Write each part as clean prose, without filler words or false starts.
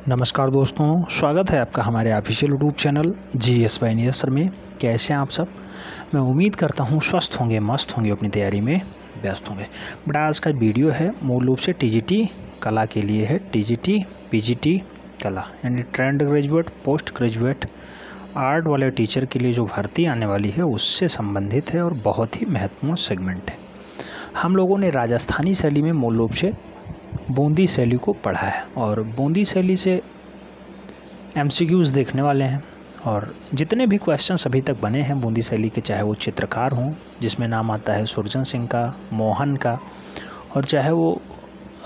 नमस्कार दोस्तों, स्वागत है आपका हमारे official YouTube channel GS by sir में। कैसे हैं आप सब? मैं उम्मीद करता हूं स्वस्थ होंगे, मस्त होंगे, अपनी तैयारी में व्यस्त होंगे। बट आज का वीडियो है मूल रूप से TGT कला के लिए है। TGT PGT कला यानी trained graduate, post graduate art वाले टीचर के लिए जो भर्ती आने वाली है उससे संबंधित है और बहुत ही महत्वपूर्ण सेगमेंट है। हम लोगों ने राजस्थानी शैली में मूल रूप से बूंदी शैली को पढ़ा है और बूंदी शैली से MCQs देखने वाले हैं। और जितने भी क्वेश्चंस अभी तक बने हैं बूंदी शैली के, चाहे वो चित्रकार हों जिसमें नाम आता है सुरजन सिंह का, मोहन का, और चाहे वो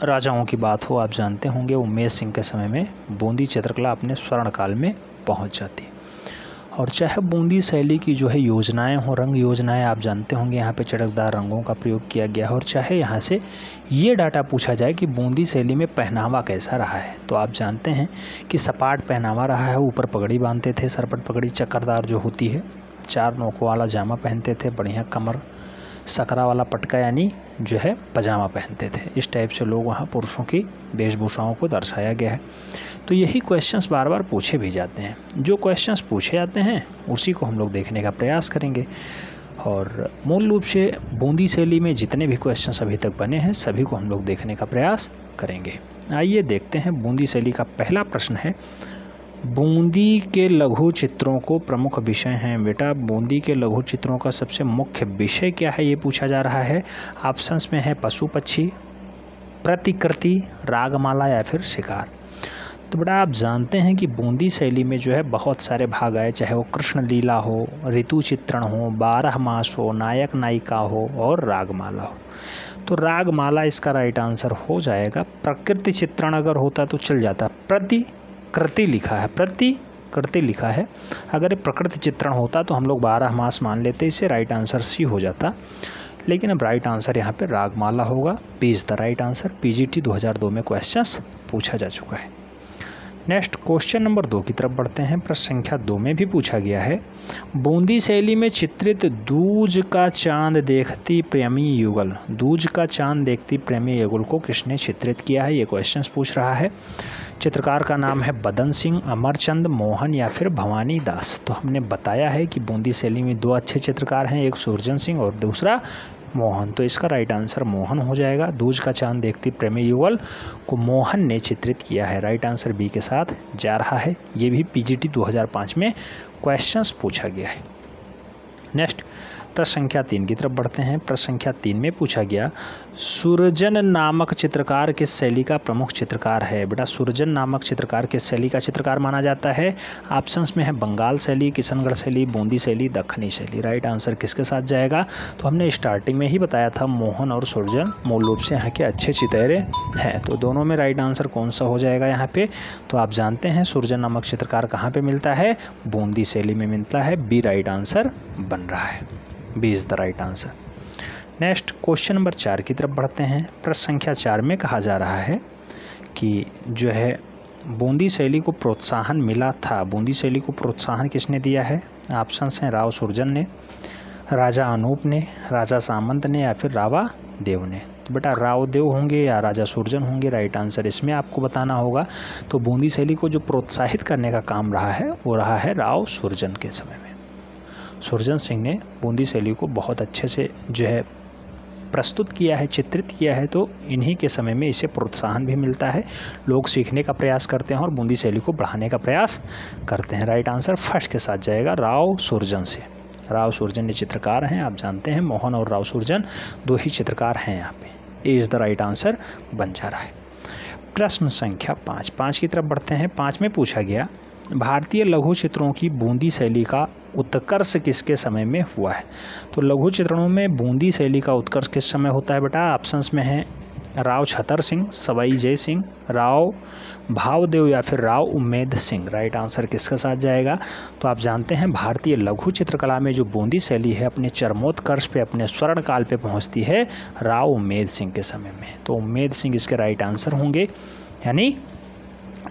राजाओं की बात हो, आप जानते होंगे उमेश सिंह के समय में बूंदी चित्रकला अपने स्वर्ण काल में पहुंच जाती है। और चाहे बूंदी शैली की जो है योजनाएं हो, रंग योजनाएं, आप जानते होंगे यहाँ पे चटकदार रंगों का प्रयोग किया गया है। और चाहे यहाँ से ये डाटा पूछा जाए कि बूंदी शैली में पहनावा कैसा रहा है, तो आप जानते हैं कि सपाट पहनावा रहा है। ऊपर पगड़ी बांधते थे, सर पर पगड़ी चक्करदार जो होती है, 4 नोकों वाला जामा पहनते थे, बढ़िया कमर सकरा वाला पटका यानी जो है पजामा पहनते थे। इस टाइप से लोग वहाँ पुरुषों की वेशभूषाओं को दर्शाया गया है। तो यही क्वेश्चंस बार बार पूछे भी जाते हैं। जो क्वेश्चंस पूछे जाते हैं उसी को हम लोग देखने का प्रयास करेंगे। और मूल रूप से बूंदी शैली में जितने भी क्वेश्चंस अभी तक बने हैं सभी को हम लोग देखने का प्रयास करेंगे। आइए देखते हैं। बूंदी शैली का पहला प्रश्न है, बूंदी के लघु चित्रों को प्रमुख विषय हैं। बेटा, बूंदी के लघु चित्रों का सबसे मुख्य विषय क्या है, ये पूछा जा रहा है। ऑप्शंस में है पशु पक्षी, प्रतिकृति, रागमाला या फिर शिकार। तो बेटा आप जानते हैं कि बूंदी शैली में जो है बहुत सारे भाग आए, चाहे वो कृष्ण लीला हो, ऋतु चित्रण हो, 12 मास हो, नायक नायिका हो और रागमाला हो। तो रागमाला इसका राइट आंसर हो जाएगा। प्रकृति चित्रण अगर होता तो चल जाता, प्रतिकृति लिखा है। अगर प्रकृति चित्रण होता तो हम लोग 12 मास मान लेते, इसे राइट आंसर सी हो जाता। लेकिन अब राइट आंसर यहाँ पे रागमाला होगा। B is the right answer. PGT 2002 में क्वेश्चंस पूछा जा चुका है। नेक्स्ट क्वेश्चन नंबर 2 की तरफ बढ़ते हैं। प्रश्न संख्या 2 में भी पूछा गया है, बूंदी शैली में चित्रित दूज का चांद देखती प्रेमी युगल, दूज का चांद देखती प्रेमी युगल को किसने चित्रित किया है, ये क्वेश्चंस पूछ रहा है। चित्रकार का नाम है बदन सिंह, अमरचंद, मोहन या फिर भवानी दास। तो हमने बताया है कि बूंदी शैली में 2 अच्छे चित्रकार हैं, एक सुरजन सिंह और दूसरा मोहन। तो इसका राइट आंसर मोहन हो जाएगा। दूज का चांद देखती प्रेमी युगल को मोहन ने चित्रित किया है। राइट आंसर बी के साथ जा रहा है। ये भी PGT 2005 में क्वेश्चंस पूछा गया है। नेक्स्ट प्रश्न संख्या 3 की तरफ बढ़ते हैं। प्रश्न संख्या 3 में पूछा गया, सुरजन नामक चित्रकार किस शैली का प्रमुख चित्रकार है। बेटा सुरजन नामक चित्रकार किस शैली का चित्रकार माना जाता है। ऑप्शंस में है बंगाल शैली, किशनगढ़ शैली, बूंदी शैली, दक्षिणी शैली। राइट आंसर किसके साथ जाएगा, तो हमने स्टार्टिंग में ही बताया था मोहन और सुरजन मूल रूप से यहाँ के अच्छे चितहरे हैं। तो दोनों में राइट आंसर कौन सा हो जाएगा यहाँ पे, तो आप जानते हैं सुरजन नामक चित्रकार कहाँ पे मिलता है, बूंदी शैली में मिलता है। बी राइट आंसर बन रहा है। B is the right answer. Next question number 4 की तरफ बढ़ते हैं। प्रश्न संख्या 4 में कहा जा रहा है कि जो है बूंदी शैली को प्रोत्साहन मिला था, बूंदी शैली को प्रोत्साहन किसने दिया है। ऑप्शंस हैं राव सुरजन ने, राजा अनूप ने, राजा सामंत ने या फिर रावा देव ने। तो बेटा राव देव होंगे या राजा सुरजन होंगे, राइट आंसर इसमें आपको बताना होगा। तो बूंदी शैली को जो प्रोत्साहित करने का काम रहा है वो रहा है राव सुरजन के समय में। सुरजन सिंह ने बूंदी शैली को बहुत अच्छे से जो है प्रस्तुत किया है, चित्रित किया है। तो इन्हीं के समय में इसे प्रोत्साहन भी मिलता है, लोग सीखने का प्रयास करते हैं और बूंदी शैली को बढ़ाने का प्रयास करते हैं। राइट आंसर फर्स्ट के साथ जाएगा, राव सुरजन से। राव सुरजन ने चित्रकार हैं, आप जानते हैं मोहन और राव सुरजन 2 ही चित्रकार हैं यहाँ पे। A is the right answer बन जा रहा है। प्रश्न संख्या 5 की तरफ बढ़ते हैं। 5 में पूछा गया, भारतीय लघु चित्रों की बूंदी शैली का उत्कर्ष किसके समय में हुआ है। तो लघु चित्रणों में बूंदी शैली का उत्कर्ष किस समय होता है बेटा। ऑप्शंस में है राव छतर सिंह, सवाई जय सिंह, राव भावदेव या फिर राव उम्मेद सिंह। राइट आंसर किसके साथ जाएगा, तो आप जानते हैं भारतीय लघु चित्रकला में जो बूंदी शैली है अपने चरमोत्कर्ष पे, अपने स्वर्ण काल पे पहुंचती है राव उम्मेद सिंह के समय में। तो उम्मेद सिंह इसके राइट आंसर होंगे, यानी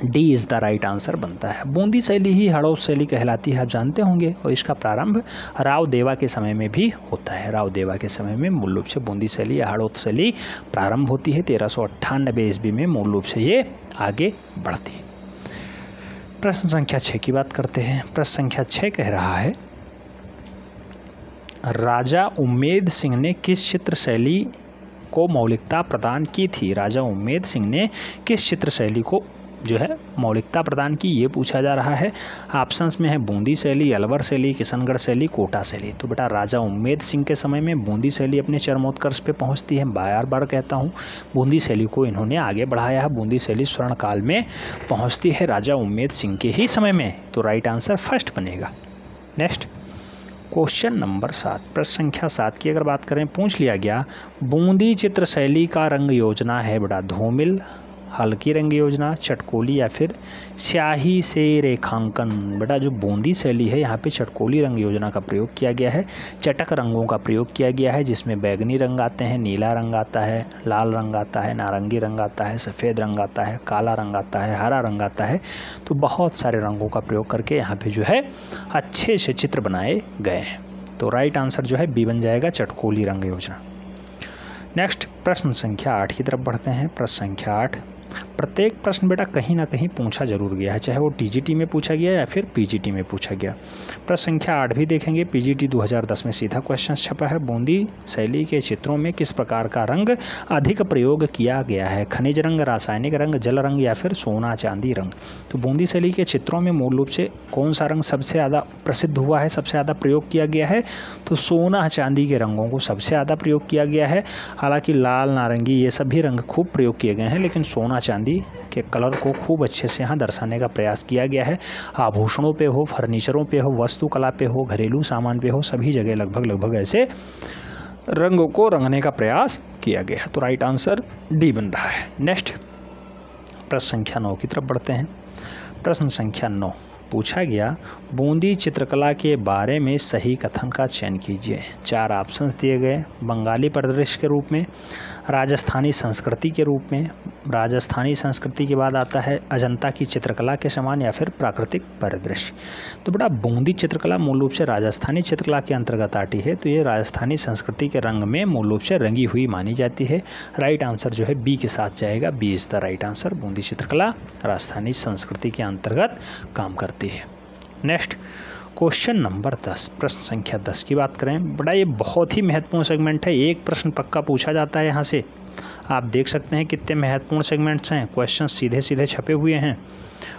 D is the right answer बनता है। बूंदी शैली ही हड़ौत शैली कहलाती है, आप जानते होंगे। और इसका प्रारंभ राव देवा के समय में भी होता है। राव देवा के समय में मूल रूप से बूंदी शैली या हड़ौत शैली प्रारंभ होती है। 1398 ईस्वी में मूल रूप से ये आगे बढ़ती है। प्रश्न संख्या 6 की बात करते हैं। प्रश्न संख्या 6 कह रहा है, राजा उम्मेद सिंह ने किस चित्र शैली को मौलिकता प्रदान की थी? राजा उम्मेद सिंह ने किस चित्र शैली को जो है मौलिकता प्रदान की, ये पूछा जा रहा है। ऑप्शंस में है बूंदी शैली, अलवर शैली, किशनगढ़ शैली, कोटा शैली। तो बेटा राजा उम्मेद सिंह के समय में बूंदी शैली अपने चरमोत्कर्ष पे पहुंचती है। बार बार कहता हूं, बूंदी शैली को इन्होंने आगे बढ़ाया है। बूंदी शैली स्वर्ण काल में पहुंचती है राजा उम्मेद सिंह के ही समय में। तो राइट आंसर फर्स्ट बनेगा। नेक्स्ट क्वेश्चन नंबर 7, प्रश्न संख्या 7 की अगर बात करें, पूछ लिया गया बूंदी चित्र शैली का रंग योजना है बेटा धूमिल, हल्की रंग योजना, चटकोली या फिर स्याही से रेखांकन। बेटा जो बूंदी शैली है यहाँ पे चटकोली रंग योजना का प्रयोग किया गया है। चटक रंगों का प्रयोग किया गया है जिसमें बैगनी रंग आते हैं, नीला रंग आता है, लाल रंग आता है, नारंगी रंग आता है, सफ़ेद रंग आता है, काला रंग आता है, हरा रंग आता है। तो बहुत सारे रंगों का प्रयोग करके यहाँ पे जो है अच्छे से चित्र बनाए गए हैं। तो राइट आंसर जो है बी बन जाएगा, चटकोली रंग योजना। नेक्स्ट प्रश्न संख्या 8 की तरफ बढ़ते हैं। प्रश्न संख्या 8, प्रत्येक प्रश्न बेटा कहीं ना कहीं पूछा जरूर गया है, चाहे वो टीजीटी में पूछा गया या फिर पीजीटी में पूछा गया। प्रश्न संख्या 8 भी देखेंगे, पीजीटी 2010 में सीधा क्वेश्चन छपा है। बूंदी शैली के चित्रों में किस प्रकार का रंग अधिक प्रयोग किया गया है? खनिज रंग, रासायनिक रंग, जल रंग या फिर सोना चांदी रंग। तो बूंदी शैली के चित्रों में मूल रूप से कौन सा रंग सबसे ज़्यादा प्रसिद्ध हुआ है, सबसे ज़्यादा प्रयोग किया गया है? तो सोना चांदी के रंगों को सबसे ज़्यादा प्रयोग किया गया है। हालांकि लाल, नारंगी ये सभी रंग खूब प्रयोग किए गए हैं, लेकिन सोना चांदी के कलर को खूब अच्छे से यहाँ दर्शाने का प्रयास किया गया है। आभूषणों पे हो, फर्नीचरों पे हो, वास्तुकला पे हो, घरेलू सामान पे हो, सभी जगह लगभग ऐसे रंगों को रंगने का प्रयास किया गया है। तो राइट आंसर डी बन रहा है। नेक्स्ट प्रश्न संख्या 9 की तरफ बढ़ते हैं। प्रश्न संख्या 9 पूछा गया बूंदी चित्रकला के बारे में सही कथन का चयन कीजिए। 4 ऑप्शंस दिए गए, बंगाली परिदृश्य के रूप में, राजस्थानी संस्कृति के रूप में, राजस्थानी संस्कृति के बाद आता है अजंता की चित्रकला के समान या फिर प्राकृतिक परिदृश्य। तो बेटा बूंदी चित्रकला मूल रूप से राजस्थानी चित्रकला के अंतर्गत आती है, तो ये राजस्थानी संस्कृति के रंग में मूल रूप से रंगी हुई मानी जाती है। राइट आंसर जो है बी के साथ जाएगा, B is the right answer. Bundi चित्रकला राजस्थानी संस्कृति के अंतर्गत काम करती है। नेक्स्ट क्वेश्चन नंबर 10, प्रश्न संख्या 10 की बात करें, बड़ा ये बहुत ही महत्वपूर्ण सेगमेंट है। एक प्रश्न पक्का पूछा जाता है यहाँ से। आप देख सकते हैं कितने महत्वपूर्ण सेगमेंट्स हैं, क्वेश्चन सीधे सीधे छपे हुए हैं।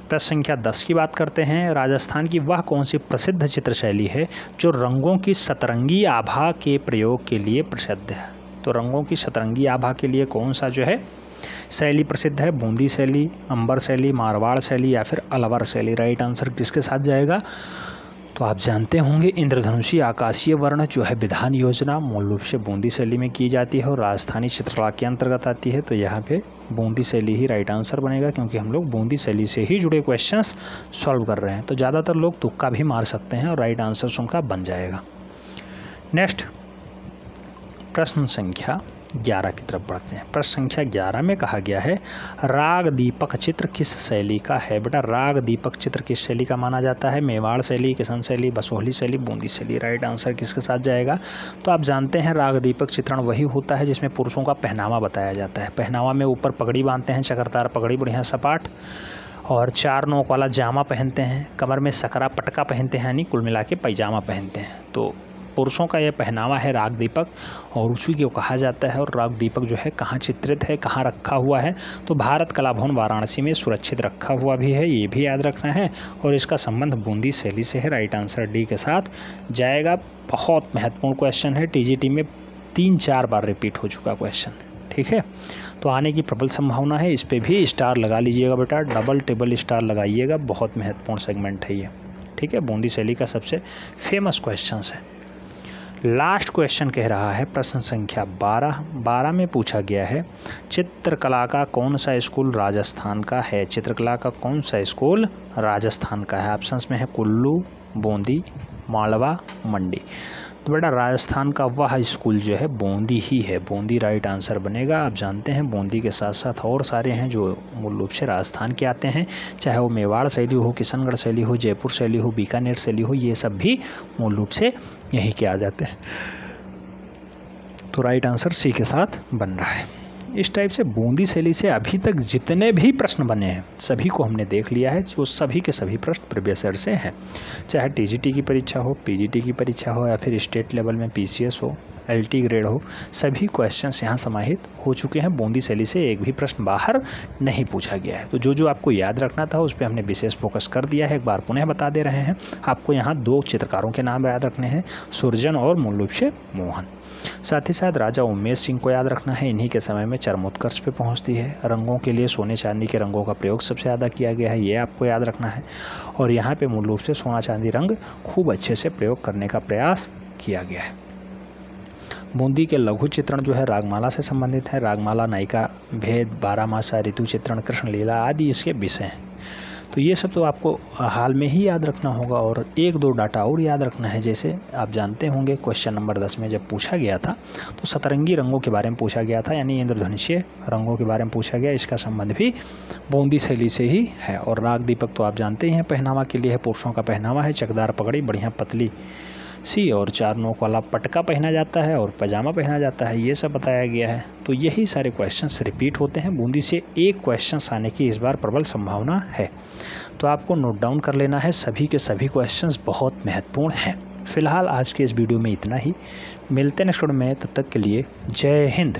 प्रश्न संख्या 10 की बात करते हैं, राजस्थान की वह कौन सी प्रसिद्ध चित्र शैली है जो रंगों की सतरंगी आभा के प्रयोग के लिए प्रसिद्ध है? तो रंगों की सतरंगी आभा के लिए कौन सा जो है शैली प्रसिद्ध है? बूंदी शैली, अंबर शैली, मारवाड़ शैली या फिर अलवर शैली। राइट आंसर किसके साथ जाएगा? तो आप जानते होंगे इंद्रधनुषी आकाशीय वर्ण जो है विधान योजना मूल रूप से बूंदी शैली में की जाती है और राजस्थानी चित्रकला के अंतर्गत आती है। तो यहाँ पे बूंदी शैली ही राइट आंसर बनेगा, क्योंकि हम लोग बूंदी शैली से ही जुड़े क्वेश्चंस सॉल्व कर रहे हैं। तो ज़्यादातर लोग तुक्का भी मार सकते हैं और राइट आंसर उनका बन जाएगा। नेक्स्ट प्रश्न संख्या 11 की तरफ बढ़ते हैं। प्रश्न संख्या 11 में कहा गया है राग दीपक चित्र किस शैली का है? बेटा राग दीपक चित्र किस शैली का माना जाता है? मेवाड़ शैली, किशन शैली, बसोहली शैली, बूंदी शैली। राइट आंसर किसके साथ जाएगा? तो आप जानते हैं राग दीपक चित्रण वही होता है जिसमें पुरुषों का पहनावा बताया जाता है। पहनावा में ऊपर पगड़ी बांधते हैं, चक्रतार पगड़ी बढ़िया सपाट, और 4 नोक वाला जामा पहनते हैं, कमर में सकरा पटका पहनते हैं, यानी कुल मिला के पैजामा पहनते हैं। तो पुरुषों का यह पहनावा है राग दीपक, और उसी को कहा जाता है। और राग दीपक जो है कहाँ चित्रित है, कहाँ रखा हुआ है? तो भारत कला भवन वाराणसी में सुरक्षित रखा हुआ भी है, ये भी याद रखना है। और इसका संबंध बूंदी शैली से है। राइट आंसर डी के साथ जाएगा। बहुत महत्वपूर्ण क्वेश्चन है, टीजीटी में 3-4 बार रिपीट हो चुका क्वेश्चन। ठीक है, तो आने की प्रबल संभावना है। इस पर भी स्टार लगा लीजिएगा बेटा, डबल टेबल स्टार लगाइएगा। बहुत महत्वपूर्ण सेगमेंट है ये। ठीक है, बूंदी शैली का सबसे फेमस क्वेश्चन है। लास्ट क्वेश्चन कह रहा है प्रश्न संख्या 12 में पूछा गया है चित्रकला का कौन सा स्कूल राजस्थान का है? चित्रकला का कौन सा स्कूल राजस्थान का है? ऑप्शंस में है कुल्लू, बूंदी, मालवा, मंडी। तो बेटा राजस्थान का वह स्कूल जो है बूंदी ही है, बूंदी राइट आंसर बनेगा। आप जानते हैं बूंदी के साथ साथ और सारे हैं जो मूल रूप से राजस्थान के आते हैं, चाहे वो मेवाड़ शैली हो, किशनगढ़ शैली हो, जयपुर शैली हो, बीकानेर शैली हो, ये सब भी मूल रूप से यहीं के आ जाते हैं। तो राइट आंसर सी के साथ बन रहा है। इस टाइप से बूंदी शैली से अभी तक जितने भी प्रश्न बने हैं सभी को हमने देख लिया है। जो सभी के सभी प्रश्न प्रीवियस ईयर से हैं, चाहे टीजीटी की परीक्षा हो, पीजीटी की परीक्षा हो, या फिर स्टेट लेवल में पीसीएस हो, एलटी ग्रेड हो, सभी क्वेश्चंस यहाँ समाहित हो चुके हैं। बूंदी शैली से एक भी प्रश्न बाहर नहीं पूछा गया है। तो जो जो आपको याद रखना था उस पर हमने विशेष फोकस कर दिया है। एक बार पुनः बता दे रहे हैं, आपको यहाँ 2 चित्रकारों के नाम याद रखने हैं, सुरजन और मूल रूप से मोहन। साथ ही साथ राजा उमेश सिंह को याद रखना है। इन्हीं के समय में चरमोत्कर्ष पे पहुंचती है। रंगों के लिए सोने चांदी के रंगों का प्रयोग सबसे ज़्यादा किया गया है, ये आपको याद रखना है। और यहाँ पे मूल रूप से सोना चांदी रंग खूब अच्छे से प्रयोग करने का प्रयास किया गया है। बूंदी के लघु चित्रण जो है रागमाला से संबंधित है। रागमाला, नायिका भेद, 12 मासा, ऋतु चित्रण, कृष्ण लीला आदि इसके विषय हैं। तो ये सब तो आपको हाल में ही याद रखना होगा। और 1-2 डाटा और याद रखना है। जैसे आप जानते होंगे क्वेश्चन नंबर 10 में जब पूछा गया था तो सतरंगी रंगों के बारे में पूछा गया था, यानी इंद्रधनुषीय रंगों के बारे में पूछा गया। इसका संबंध भी बूंदी शैली से ही है। और राग दीपक तो आप जानते ही हैं पहनावा के लिए है, पुरुषों का पहनावा है। चकदार पगड़ी, बढ़िया पतली सी और 4 नोक वाला पटका पहना जाता है और पजामा पहना जाता है, ये सब बताया गया है। तो यही सारे क्वेश्चंस रिपीट होते हैं। बूंदी से एक क्वेश्चन आने की इस बार प्रबल संभावना है। तो आपको नोट डाउन कर लेना है, सभी के सभी क्वेश्चंस बहुत महत्वपूर्ण हैं। फिलहाल आज के इस वीडियो में इतना ही, मिलते हैं नेक्स्ट वीडियो में, तब तक के लिए जय हिंद।